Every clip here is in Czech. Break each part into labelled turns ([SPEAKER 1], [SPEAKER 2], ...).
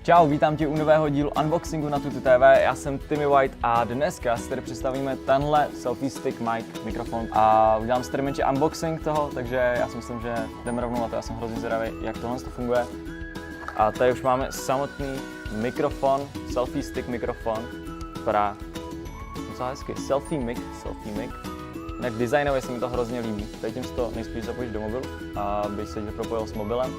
[SPEAKER 1] Čau, vítám tě u nového dílu unboxingu na Tutu TV, já jsem Timmy White a dneska si tady představíme tenhle selfie stick mic mikrofon a udělám si tady menší unboxing toho, takže já si myslím, že jdeme rovnou na to, já jsem hrozně zvědavý, jak tohle to funguje. A tady už máme samotný mikrofon, selfie stick mikrofon, vypadá docela hezky, selfie mic. Jinak designově se mi to hrozně líbí, tady tím si to nejspíš zapojíš do mobilu, aby se propojil s mobilem.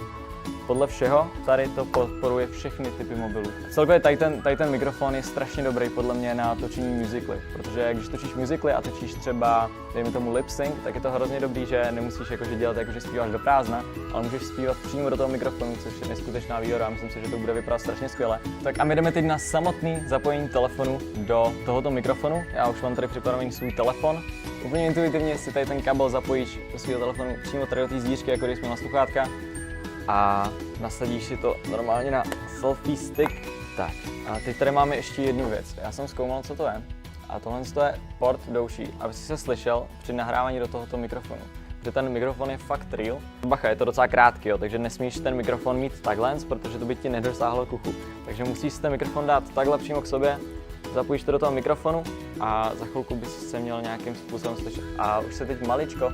[SPEAKER 1] Podle všeho tady to podporuje všechny typy mobilů. Celkově tady ten mikrofon je strašně dobrý podle mě na točení musically, protože když točíš musically a točíš třeba, dejme tomu lip sync, tak je to hrozně dobrý, že nemusíš jakože dělat že zpíváš do prázdna, ale můžeš zpívat přímo do toho mikrofonu, což je neskutečná výhoda a myslím si, že to bude vypadat strašně skvěle. Tak a my jdeme teď na samotný zapojení telefonu do tohoto mikrofonu. Já už mám tady připravený svůj telefon. Úplně intuitivně si tady ten kabel zapojíš do svého telefonu přímo tady do té zdířky, jako když jsme na sluchátka. A nasadíš si to normálně na selfie stick. Tak a teď tady máme ještě jednu věc. Já jsem zkoumal, co to je. A tohle je port do uší, aby si se slyšel při nahrávání do tohoto mikrofonu. Protože ten mikrofon je fakt real. Bacha, je to docela krátký, takže nesmíš ten mikrofon mít takhle, protože to by ti nedosáhlo k uchu. Takže musíš si ten mikrofon dát takhle přímo k sobě, zapojíš to do toho mikrofonu a za chvilku bys se měl nějakým způsobem slyšet. A už se teď maličko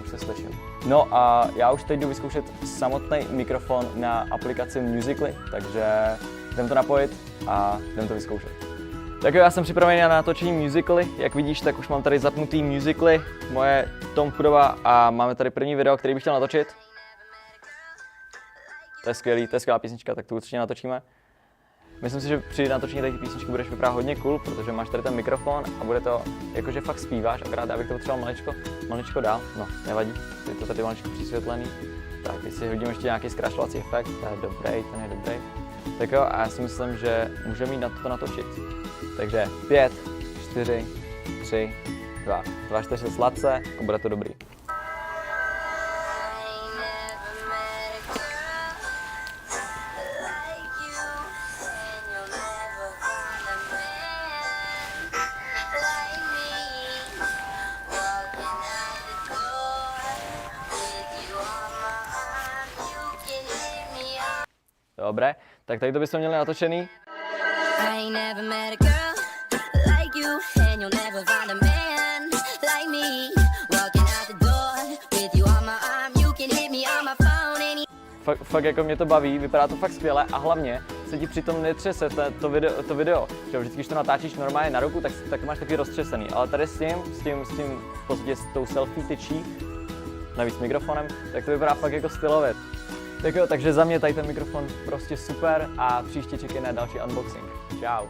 [SPEAKER 1] už se slyším. No a já už teď jdu vyzkoušet samotný mikrofon na aplikaci Musical.ly, takže jdem to napojit a jdem to vyzkoušet. Tak jo, já jsem připravený na natočení Musical.ly, jak vidíš, tak už mám tady zapnutý Musical.ly, moje Tom Chudova a máme tady první video, který bych chtěl natočit. To je skvělá písnička, tak tu určitě natočíme. Myslím si, že při natočení té písničky budeš vypadat hodně cool, protože máš tady ten mikrofon a bude to jakože fakt zpíváš, akorát já bych to potřeboval maličko dál, no nevadí, je to tady maličko přisvětlený. Tak, teď si hodím ještě nějaký zkrášlovací efekt, ten je dobrý. Tak jo, a já si myslím, že můžeme jít na to natočit. Takže 5, 4, 3, 2, 4 sladce a bude to dobrý. Dobré, tak tady to bychom měli natočený. Fakt jako mě to baví, vypadá to fakt skvěle a hlavně se ti přitom netřese to video. Že vždycky, když to natáčíš normálně na ruku, tak máš taky roztřesený, ale tady s tím v podstatě s tou selfie tyčí, navíc mikrofonem, tak to vypadá fakt jako stylově. Tak jo, takže za mě tady ten mikrofon prostě super a příště čekej na další unboxing. Čau.